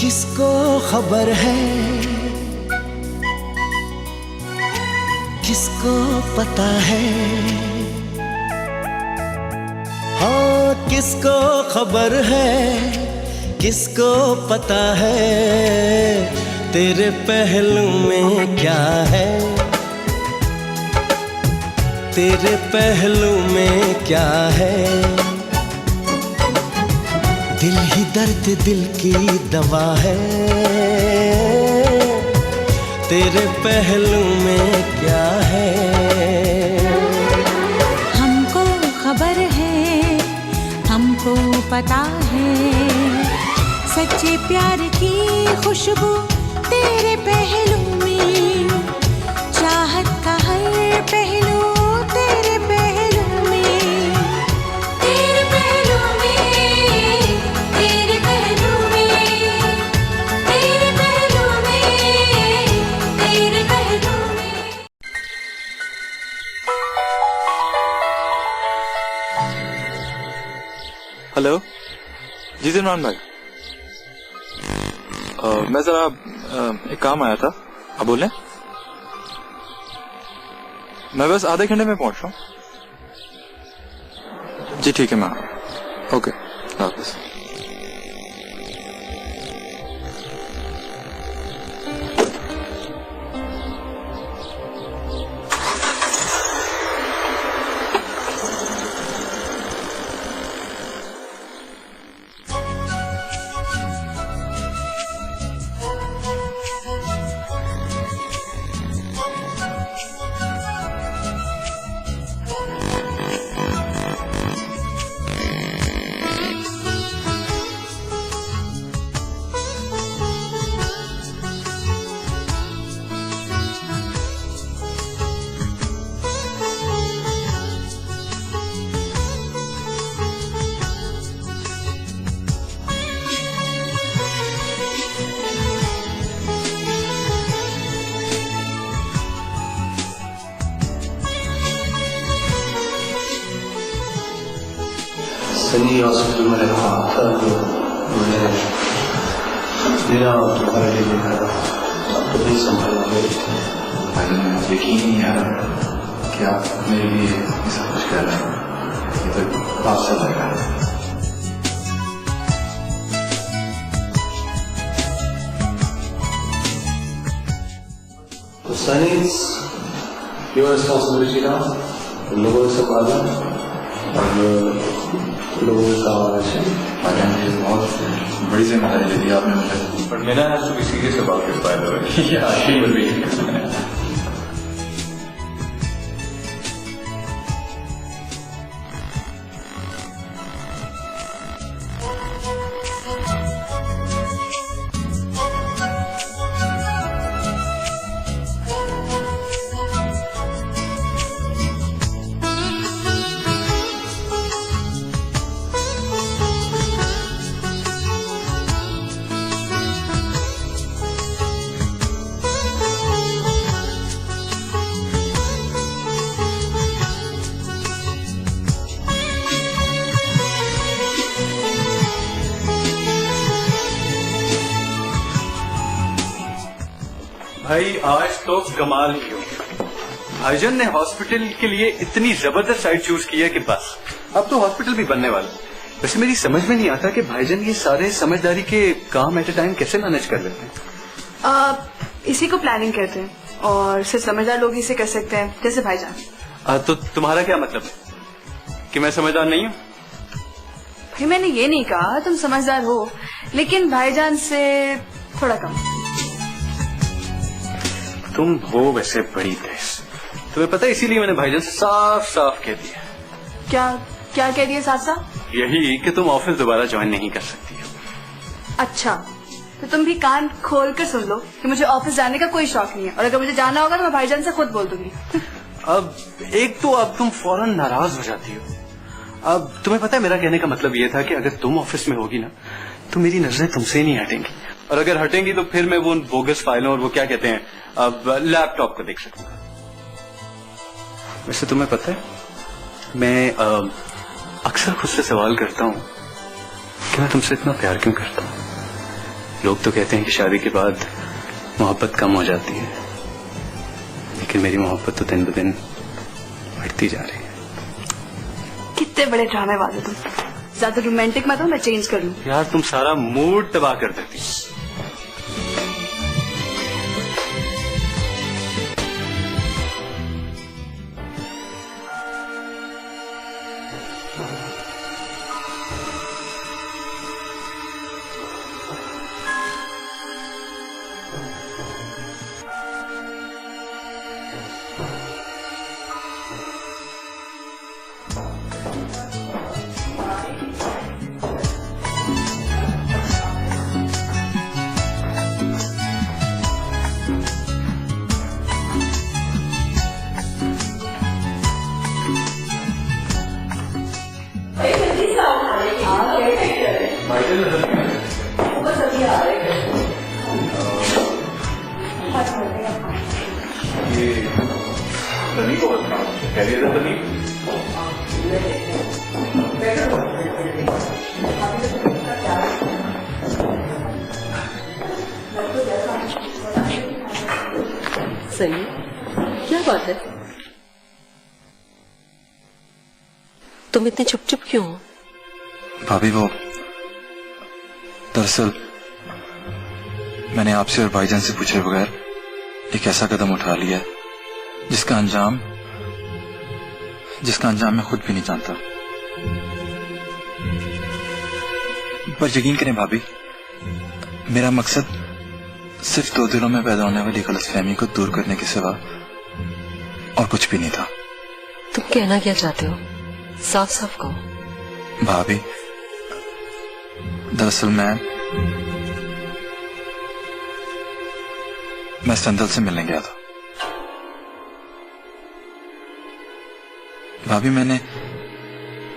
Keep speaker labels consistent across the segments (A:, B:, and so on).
A: किसको खबर है, किसको पता है, हाँ किसको खबर है, किसको पता है, तेरे पहलू में क्या है, तेरे पहलू में क्या है। दिल ही दर्द दिल की दवा है, तेरे पहलू में क्या है।
B: हमको खबर है, हमको पता है, सच्चे प्यार की खुशबू तेरे पहलू में, चाहत का हर पहलू तेरे पहलू में, तेरे पहलू में, तेरे पहलू में, तेरे पहलू में, तेरे पहलू में।
C: हेलो जी इमरान भाई, मैं जरा एक काम आया था, आप बोलें। मैं बस आधे घंटे में पहुंच रहा हूँ। जी ठीक है, मैं ओके वापस।
D: सनी हॉस्पिटल में रखा था, जो मैंने मेरा तुम्हारे लिए देखा था, अब तो नहीं संभाला भाई। मुझे यकीन नहीं आ रहा कि आप मेरे लिए ऐसा कुछ कर रहे हैं। ये तो आपसे लग रहा है। तो सनी योर रिस्पॉन्सिबिलिटी ना, लोगों से संभालना और लोगों का बहुत बड़ी जिम्मेदारी ले दी आपने मुझे।
E: But Mina has to be serious about it, by the way.
D: Yeah, she will be.
E: भाई आज तो कमाल ही हो गया। भाईजान ने हॉस्पिटल के लिए इतनी जबरदस्त साइट चूज की है कि बस अब तो हॉस्पिटल भी बनने वाला। वैसे मेरी समझ में नहीं आता कि भाईजान ये सारे समझदारी के काम एट ए टाइम कैसे मैनेज कर लेते हैं।
F: इसी को प्लानिंग कहते हैं और सिर्फ समझदार लोग इसे कर सकते हैं, जैसे भाईजान।
E: तो तुम्हारा क्या मतलब है कि मैं समझदार नहीं हूँ?
F: भाई मैंने ये नहीं कहा तुम समझदार हो, लेकिन भाईजान से थोड़ा कम।
E: तुम हो वैसे बड़ी तेज, तुम्हें पता है इसीलिए मैंने भाईजान से साफ साफ कह दिया।
F: क्या क्या कह दिया साथ साथ?
E: यही कि तुम ऑफिस दोबारा ज्वाइन नहीं कर सकती हो।
F: अच्छा तो तुम भी कान खोल कर सुन लो कि मुझे ऑफिस जाने का कोई शौक नहीं है, और अगर मुझे जाना होगा तो मैं भाईजान से खुद बोल दूंगी।
E: अब एक तो अब तुम फौरन नाराज हो जाती हो। अब तुम्हें पता है मेरा कहने का मतलब ये था कि अगर तुम ऑफिस में होगी ना तो मेरी नजरें तुमसे नहीं हटेंगी, और अगर हटेंगी तो फिर मैं वो बोगस फाइलों और वो क्या कहते हैं अब लैपटॉप को देख सकूंगा। वैसे तुम्हें पता है मैं अक्सर खुद से सवाल करता हूँ कि मैं तुमसे इतना प्यार क्यों करता हूँ, लोग तो कहते हैं कि शादी के बाद मोहब्बत कम हो जाती है, लेकिन मेरी मोहब्बत तो दिन ब दिन बढ़ती जा रही है।
F: कितने बड़े ड्रामे वाले तुम। ज्यादा रोमांटिक मत हो, मैं चेंज कर लूं।
E: यार तुम सारा मूड तबाह कर देती।
G: सनी, क्या बात है? तुम इतने चुप चुप क्यों हो?
C: भाभी वो दरअसल मैंने आपसे और भाईजान से पूछे बगैर एक ऐसा कदम उठा लिया है जिसका अंजाम मैं खुद भी नहीं जानता। पर यकीन करें भाभी, मेरा मकसद सिर्फ दो दिलों में पैदा होने वाली गलतफहमी को दूर करने के सिवा और कुछ भी नहीं था।
G: तुम कहना क्या चाहते हो? साफ साफ कहो।
C: भाभी दरअसल मैं संदल से मिलने गया था। भाभी मैंने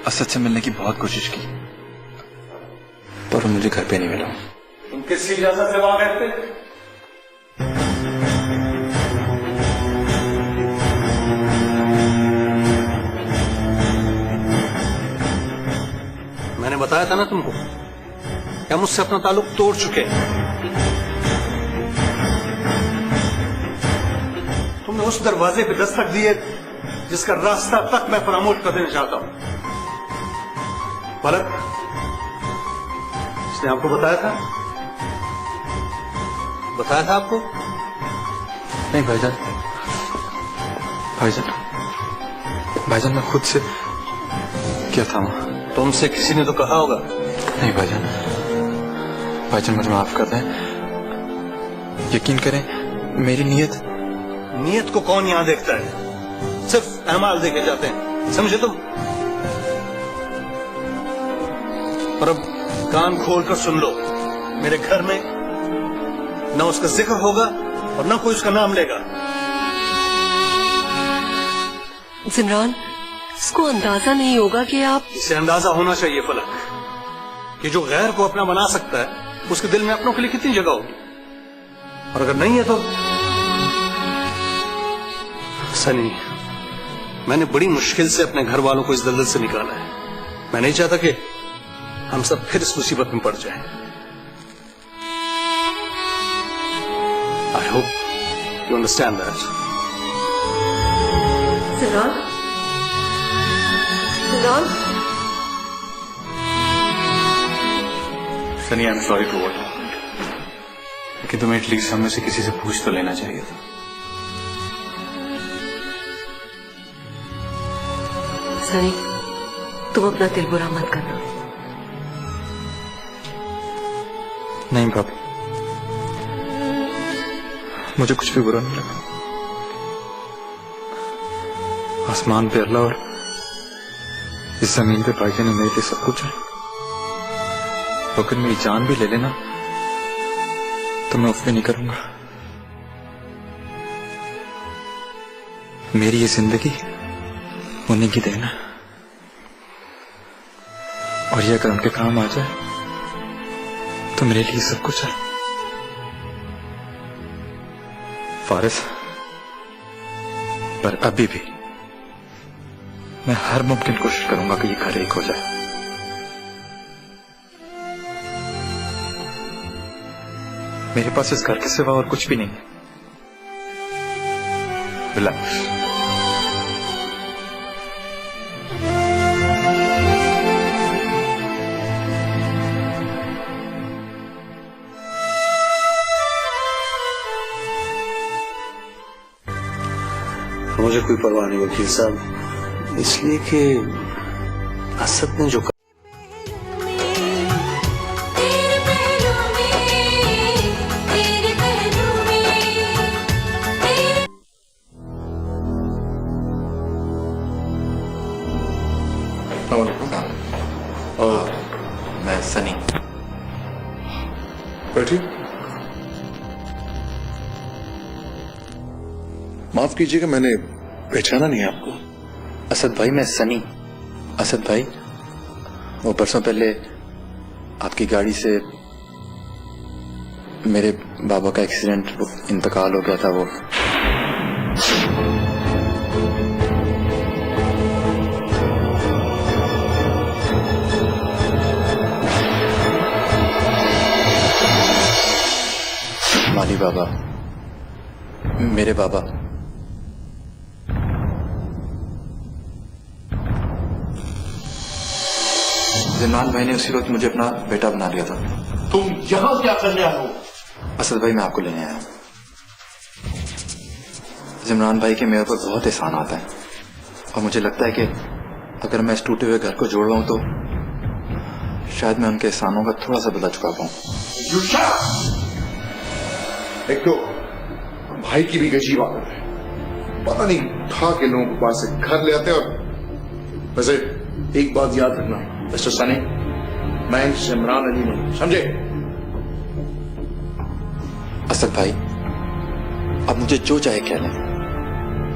C: असद से मिलने की बहुत कोशिश की, पर वो मुझे घर पे नहीं मिला।
E: तुम किस इजाजत से वहां रहते? मैंने बताया था ना तुमको, क्या मुझसे अपना ताल्लुक तोड़ चुके हैं। तुमने उस दरवाजे पे दस्तक दी है जिसका रास्ता तक मैं फरामोश कर देना चाहता हूं। भरत, इसने आपको बताया था आपको?
C: नहीं भाईजान, भाईजान मैं खुद से क्या था वहां।
E: तुमसे किसी ने तो कहा होगा।
C: नहीं भाईजान मुझे माफ कर दें। यकीन करें मेरी
E: नीयत को कौन यहां देखता है? सिर्फ अहमाल देखे जाते हैं, समझे तुम? और अब कान खोलकर सुन लो, मेरे घर में न उसका जिक्र होगा और न कोई उसका नाम लेगा।
G: जिमरान, इसको अंदाजा नहीं होगा कि आप...
E: इसे अंदाजा होना चाहिए फलक, कि जो गैर को अपना बना सकता है उसके दिल में अपनों के लिए कितनी जगह होगी, और अगर नहीं है तो... सनी, मैंने बड़ी मुश्किल से अपने घर वालों को इस दलदल से निकाला है। मैं नहीं चाहता कि हम सब फिर इस मुसीबत में पड़ जाएं। I hope you understand that.
G: जिमरान,
C: Sunny I am sorry for what happened, लेकिन तुम्हें एटलीस्ट हम में से किसी से पूछ तो लेना चाहिए था।
G: सनी, तुम अपना दिल बुरा मत करना।
C: नहीं भाभी, मुझे कुछ भी बुरा नहीं लगा। आसमान पे अल्लाह और इस जमीन पे भाईजान ने मेरे लिए सब कुछ है। तो अगर मेरी जान भी ले लेना तो मैं उफ भी नहीं करूंगा। मेरी ये जिंदगी उन्हीं की देन है, और ये अगर उनके काम आ जाए तो मेरे लिए सब कुछ है। फारिस, पर अभी भी मैं हर मुमकिन कोशिश करूंगा कि ये घर एक हो जाए। मेरे पास इस घर के सिवा और कुछ भी नहीं है। रिलैक्स।
D: मुझे कोई परवाह नहीं वकील साहब, इसलिए कि असद ने जो
B: तेरे पहलू में, तेरे पहलू में, तेरे
C: और मैं सनी।
H: बैठिए। माफ कीजिएगा, मैंने पहचाना नहीं आपको।
C: असद भाई, मैं सनी। असद भाई, वो परसों पहले आपकी गाड़ी से मेरे बाबा का एक्सीडेंट, इंतकाल हो गया था। वो माली बाबा, मेरे बाबा। जिमरान भाई ने उसी वक्त मुझे अपना बेटा बना लिया था।
H: तुम यहाँ क्या करने आए हो?
C: असद भाई, मैं आपको लेने आया हूँ। जिमरान भाई के मेरे ऊपर बहुत एहसान आता है और मुझे लगता है कि अगर मैं इस टूटे हुए घर को जोड़ रहा हूँ तो शायद मैं उनके एहसानों का थोड़ा सा बदला चुका पाऊँ।
H: एक तो भाई की भी गजीब आदत है, पता नहीं था कि लोगों को पास से घर ले आते। और वैसे एक बात याद रखना मिस्टर सनी, मैं जिमरान अली नहीं, समझे?
C: असद भाई, अब मुझे जो चाहे कह लें,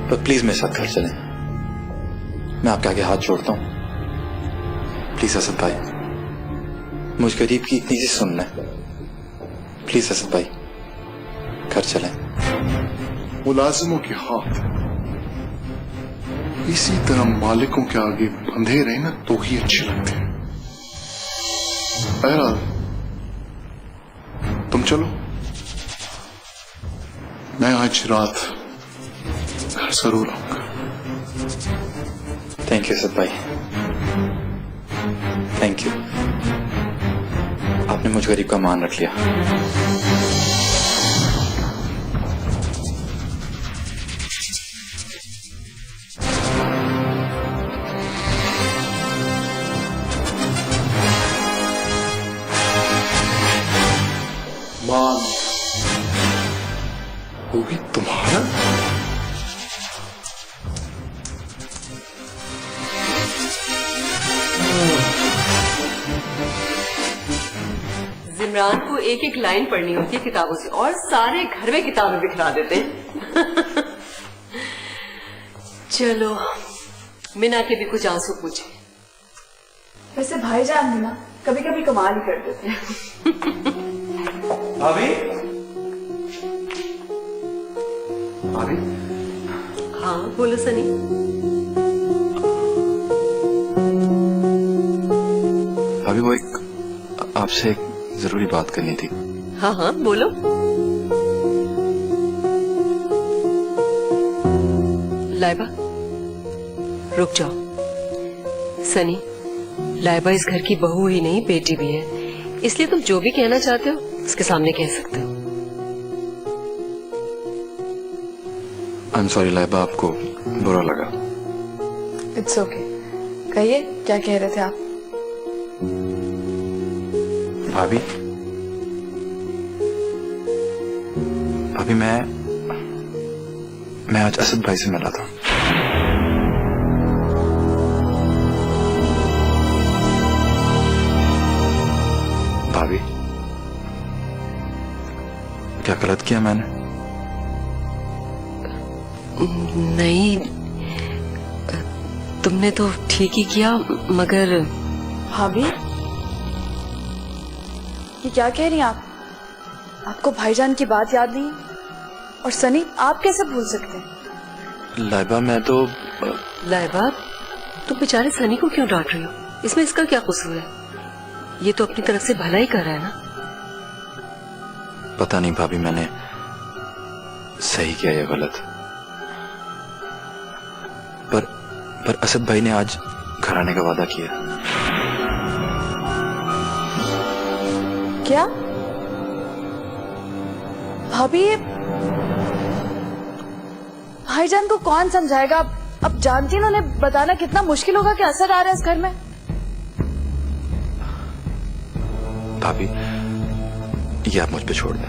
C: पर प्लीज मेरे साथ घर चलें। मैं आपके आगे हाथ जोड़ता हूँ, प्लीज असद भाई। मुझ गरीब की इतनी सी सुन लें, प्लीज असद भाई, घर चलें।
H: मुलाजिमों के हाथ इसी तरह मालिकों के आगे बंधे रहे ना तो ही अच्छे लगते हैं। बहरहाल तुम चलो, मैं आज रात घर जरूर आऊंगा।
C: थैंक यू असद भाई, थैंक यू। आपने मुझ गरीब का मान रख लिया।
H: मान होगी तुम्हारा।
G: जिमरान को एक एक लाइन पढ़नी होती है किताबों से और सारे घर में किताबें बिखरा देते हैं। चलो, मिना के भी कुछ आंसू पूछे।
F: वैसे भाईजान भी ना कभी कभी कमाल ही कर देते हैं।
E: भाभी, भाभी,
G: हाँ बोलो सनी।
C: अभी वो एक आपसे एक जरूरी बात करनी थी।
G: हाँ हाँ बोलो। लाइबा, रुक जाओ। सनी, लाइबा इस घर की बहू ही नहीं बेटी भी है, इसलिए तुम जो भी कहना चाहते हो उसके सामने कह सकते हो।
C: आई एम सॉरी लाइबा, आपको बुरा लगा।
F: इट्स ओके, कहिए क्या कह रहे थे आप?
C: भाभी, भाभी मैं आज असद भाई से मिला था। भाभी, क्या गलत किया मैंने?
G: नहीं, तुमने तो ठीक ही किया, मगर
F: भाभी, ये क्या कह रही हैं आप? आपको भाईजान की बात याद नहीं? और सनी, आप कैसे भूल सकते हैं?
C: लाइबा, मैं तो
G: लाइबा, तुम बेचारे सनी को क्यों डांट रही हो? इसमें इसका क्या कसूर है? ये तो अपनी तरफ से भला ही कर रहा है ना।
C: पता नहीं भाभी मैंने सही किया या गलत, पर असद भाई ने आज घर आने का वादा किया।
F: क्या भाभी, भाईजान को कौन समझाएगा? अब जानती ना, उन्हें बताना कितना मुश्किल होगा कि असद आ रहा है इस घर में।
C: भाभी ये आप मुझ पे छोड़ दें,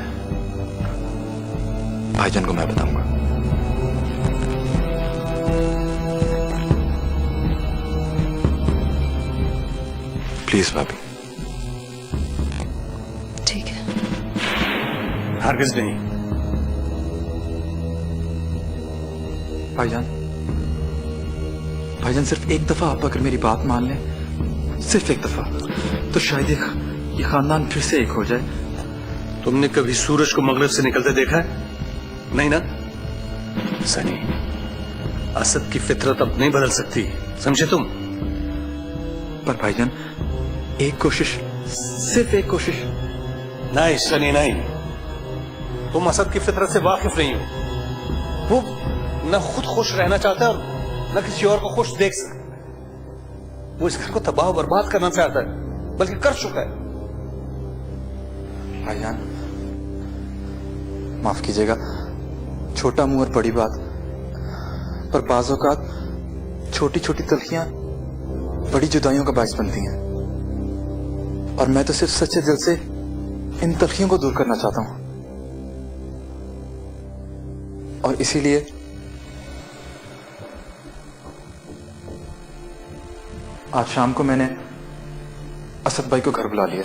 C: भाईजान को मैं बताऊंगा। प्लीज भाभी।
G: ठीक है।
D: हरगिज नहीं।
C: भाईजान सिर्फ एक दफा आप अगर मेरी बात मान लें, सिर्फ एक दफा, तो शायद ये खानदान फिर से एक हो जाए।
D: तुमने कभी सूरज को मगरिब से निकलते देखा है? नहीं ना सनी, असद की फितरत अब नहीं बदल सकती, समझे तुम?
C: पर भाईजान एक कोशिश, सिर्फ एक कोशिश।
D: नहीं सनी नहीं, तुम असद की फितरत से वाकिफ नहीं हो। वो न खुद खुश रहना चाहता है और न किसी और को खुश देख सकता। वो इस घर को तबाह बर्बाद करना चाहता है, बल्कि कर चुका है।
C: भाईजान माफ कीजिएगा, छोटा मुंह और बड़ी बात, पर बाज़ औक़ात छोटी छोटी तलखियां बड़ी जुदाइयों का बायस बनती हैं, और मैं तो सिर्फ सच्चे दिल से इन तलखियों को दूर करना चाहता हूं। और इसीलिए आज शाम को मैंने असद भाई को घर बुला लिया।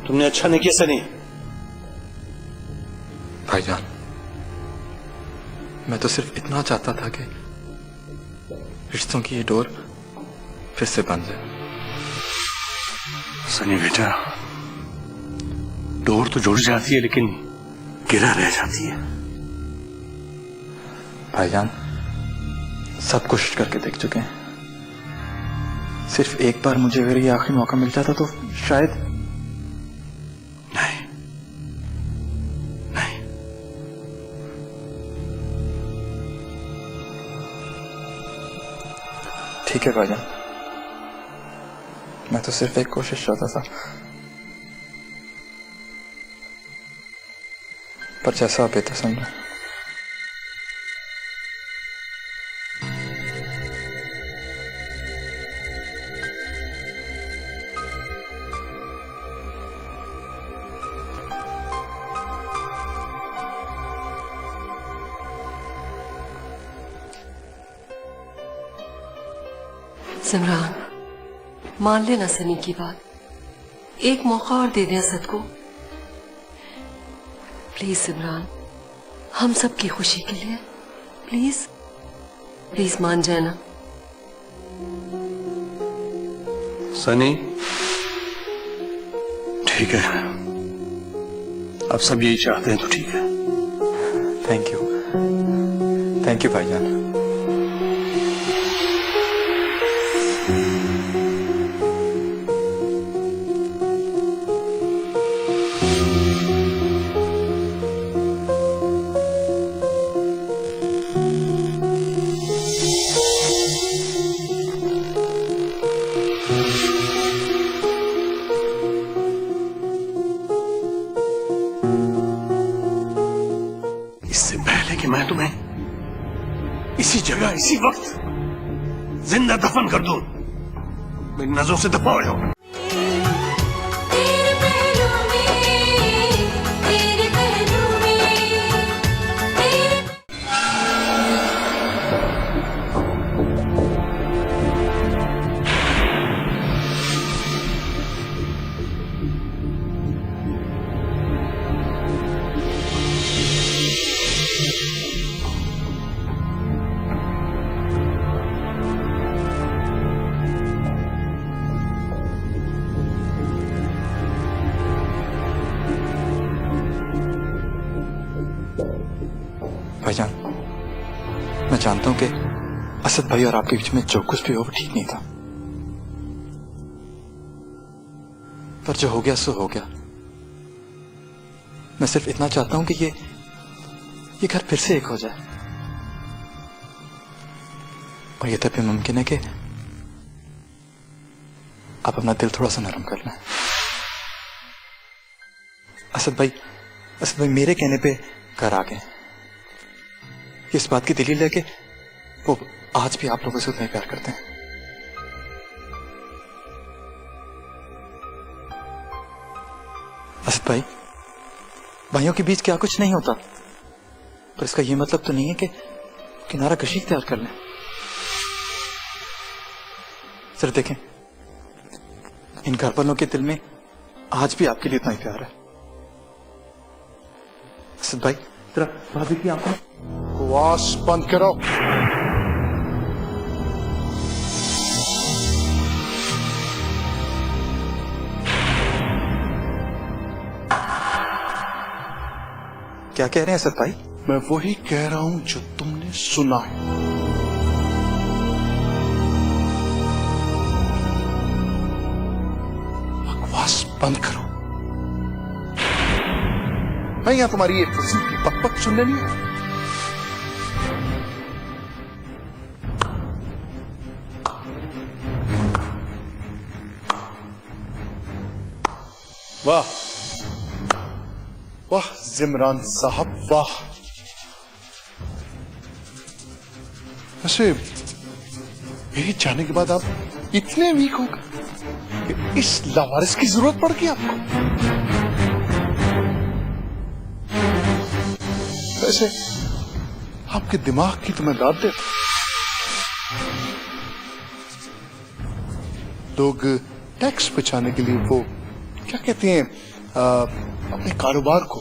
D: तुमने अच्छा नहीं किया सनी।
C: भाईजान मैं तो सिर्फ इतना चाहता था कि रिश्तों की ये डोर फिर से बंध जाए।
D: सनी बेटा, डोर तो जुड़ जाती है लेकिन गिरा रह जाती है।
C: भाईजान सब कोशिश करके देख चुके हैं, सिर्फ एक बार मुझे अगर ये आखिरी मौका मिल जाता तो शायद।
D: नहीं नहीं,
C: ठीक है भाईजान, मैं तो सिर्फ एक कोशिश चाहता था, पर जैसा आप बेहतर समझो।
G: सिमरान मान लेना सनी की बात, एक मौका और दे दें असद को। प्लीज सिमरान, हम सब की खुशी के लिए प्लीज प्लीज मान जाना।
D: सनी ठीक है, अब सब यही चाहते हैं तो ठीक है।
C: थैंक यू भाईजान।
D: इससे पहले कि मैं तुम्हें इसी जगह इसी वक्त जिंदा दफन कर दूं, मेरी नजरों से दफा हो जाओ।
B: तेरे पहलू में, तेरे पहलू में, तेरे
C: भाईजान मैं जानता हूं कि असद भाई और आपके बीच में जो कुछ भी हो वो ठीक नहीं था, पर जो हो गया सो हो गया। मैं सिर्फ इतना चाहता हूं कि ये घर फिर से एक हो जाए, और ये तब भी मुमकिन है कि आप अपना दिल थोड़ा सा नरम कर लें। असद भाई मेरे कहने पे घर आ गए। इस बात की दलील है कि वो आज भी आप लोगों से उतना ही प्यार करते हैं। असद भाई, भाइयों के बीच क्या कुछ नहीं होता, पर इसका यह मतलब तो नहीं है कि किनारा कशी इख्तियार कर लें। सर देखें, इन घर वालों के दिल में आज भी आपके लिए इतना ही प्यार है। असद भाई, जरा भाभी की आंखों में
H: बकवास बंद करो।
C: क्या कह रहे हैं असद भाई?
H: मैं वही कह रहा हूं जो तुमने सुना है। बकवास बंद करो। मैं यहां तुम्हारी ये फजूल की बकबक सुनने नहीं आया। वाह वाह जिमरान साहब, वाह। वैसे मेरे जाने के बाद आप इतने वीक हो गए कि इस लावारिस की जरूरत पड़ गई आपको। वैसे आपके दिमाग की तो मैं दाद देता। लोग टैक्स बचाने के लिए वो क्या कहते हैं, अपने कारोबार को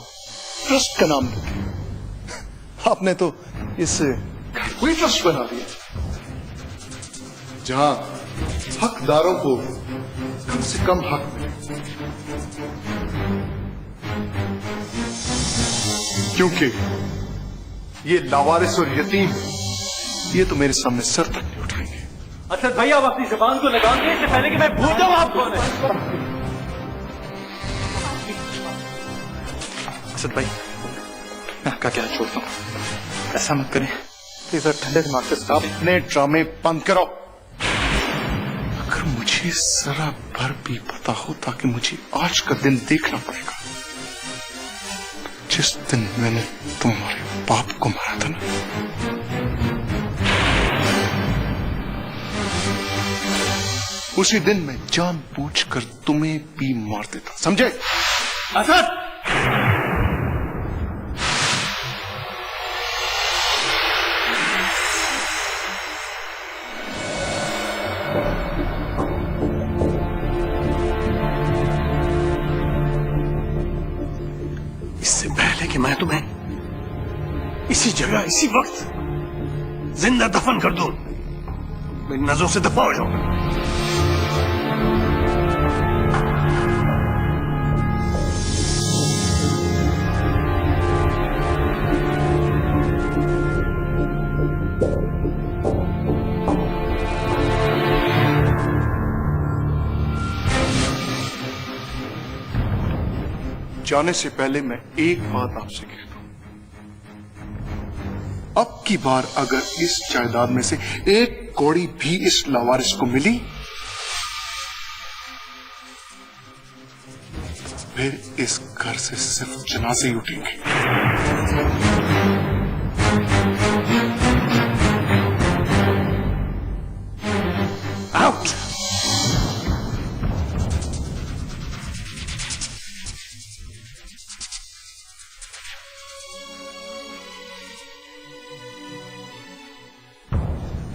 H: ट्रस्ट का नाम देते हैं। आपने तो इस घर को ही ट्रस्ट बना दिया, जहां हकदारों को कम से कम हक मिले, क्योंकि ये लावारिस और यतीम ये तो मेरे सामने सर तक नहीं उठाएंगे।
E: असद भाई, आप अपनी जुबान को लगाम दें इससे पहले कि मैं भूल जाऊं आप कौन है।
C: असद भाई, मैं आपका क्या छोड़ता हूं, ऐसा मत करें प्लीज। ठंडे दिमाग से
H: अपने ड्रामे बंद करो। अगर मुझे जरा भर भी पता होता कि मुझे आज का दिन देखना पड़ेगा, जिस दिन मैंने तुम्हारे बाप को मारा था ना, उसी दिन मैं जानबूझकर तुम्हें भी मार देता, समझे?
E: असद,
D: इससे पहले कि मैं तुम्हें इसी जगह इसी वक्त जिंदा दफन कर दूं, मेरी नजरों से दफा हो जाऊंगा।
H: जाने से पहले मैं एक बात आपसे कहता हूं, अब की बार अगर इस जायदाद में से एक कौड़ी भी इस लावारिस को मिली, फिर इस घर से सिर्फ जनाजे ही उठेंगे। आउट।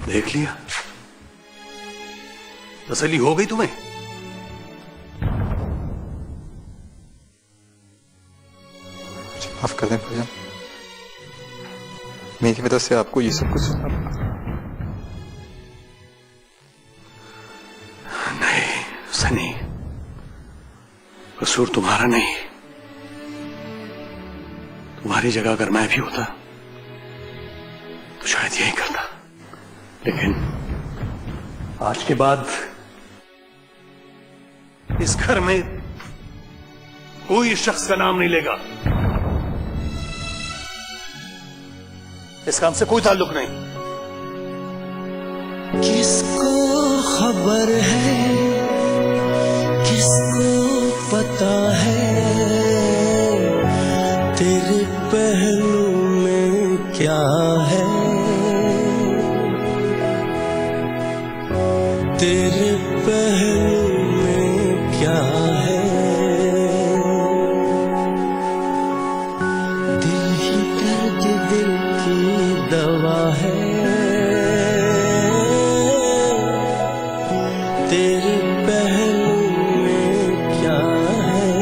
D: देख लिया, तसल्ली हो गई तुम्हें?
C: माफ कर दें भाईजान, मेरी वजह से आपको ये सब कुछ सुनना पड़ा।
D: नहीं सनी, कसूर तुम्हारा नहीं। तुम्हारी जगह अगर मैं भी होता
E: तो शायद यही करता, लेकिन आज के बाद
I: इस घर में कोई शख्स का नाम नहीं लेगा। इस काम से कोई ताल्लुक नहीं।
A: किसको खबर है, किसको पता है, तेरे पहलू में क्या है, तेरे पहलू में क्या है। दिल ही दर्द दिल की दवा है, तेरे पहलू में क्या है।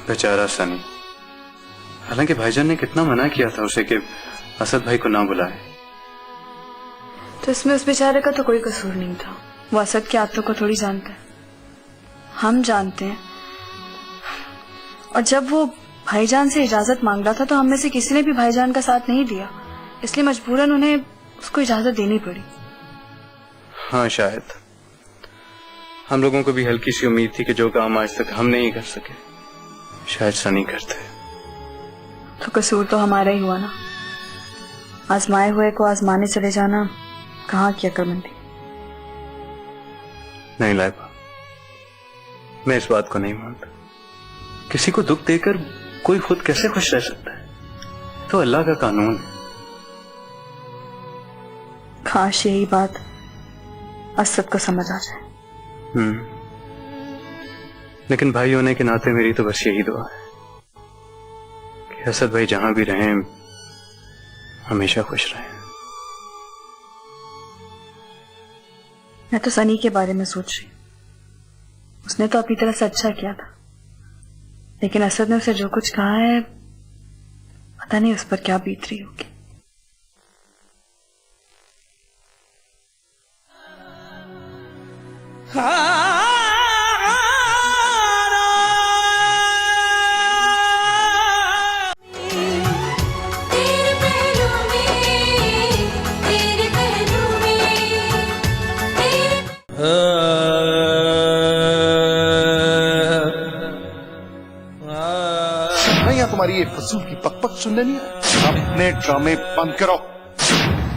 E: बेचारा सनी, हालांकि भाईजान ने कितना मना किया था उसे कि असद भाई को ना बुलाए।
F: तो इसमें उस बेचारे का तो कोई कसूर नहीं था। वो असद की आदतों को थोड़ी जानता है, हम जानते हैं। और जब वो भाईजान से इजाजत मांग रहा था तो हम में से किसी ने भी भाईजान का साथ नहीं दिया, इसलिए मजबूरन उन्हें उसको इजाजत देनी पड़ी।
E: हाँ, शायद हम लोगों को भी हल्की सी उम्मीद थी कि जो काम आज तक हम नहीं कर सके शायद सनी करते।
F: तो कसूर तो हमारा ही हुआ ना। आजमाए हुए को आजमाने चले जाना कहाँ की अक्लमंदी।
E: नहीं लाइबा, मैं इस बात को नहीं मानता। किसी को दुख देकर कोई खुद कैसे खुश रह सकता है? तो अल्लाह का कानून है।
F: काश यही बात असद को समझ आ जाए।
E: लेकिन भाई होने के नाते मेरी तो बस यही दुआ है कि असद भाई जहां भी रहें हमेशा खुश रहें।
F: मैं तो सनी के बारे में सोच रही। उसने तो अपनी तरफ से अच्छा किया था, लेकिन असद ने उसे जो कुछ कहा है पता नहीं उस पर क्या बीत रही होगी।
B: तेरे पहलू में, तेरे पहलू में, तेरे
H: नहीं, तुम्हारी ये फजूल की पक सुनने नहीं है। अपने ड्रामे बंद करो।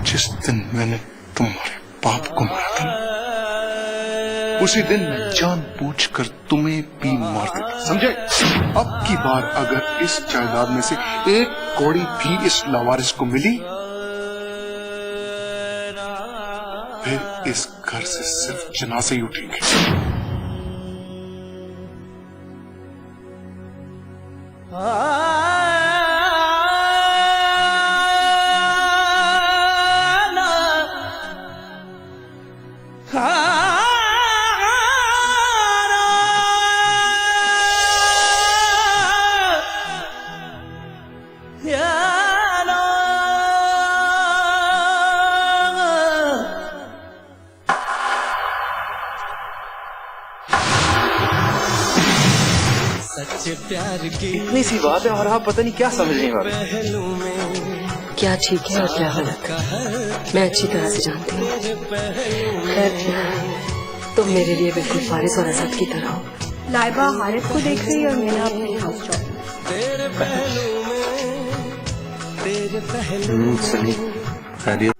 H: जिस दिन मैंने तुम्हारे बाप को मारा था ना, उसी दिन मैं जानबूझकर तुम्हें भी मार देता, समझे? अब की बार अगर इस जायदाद में से एक कौड़ी भी इस लावारिस को मिली, फिर इस घर से सिर्फ जनाजे ही उठेंगे।
E: इतनी सी बात है और आप पता नहीं क्या समझ नहीं पा।
G: क्या ठीक है और क्या गलत मैं अच्छी तरह से जानती हूँ। खैर, तुम मेरे लिए बिल्कुल फारिस और असद की तरह हो।
F: लाइबा हारिस को देख रही है और मैंने अपने हाउस
E: सनी, खैरियत?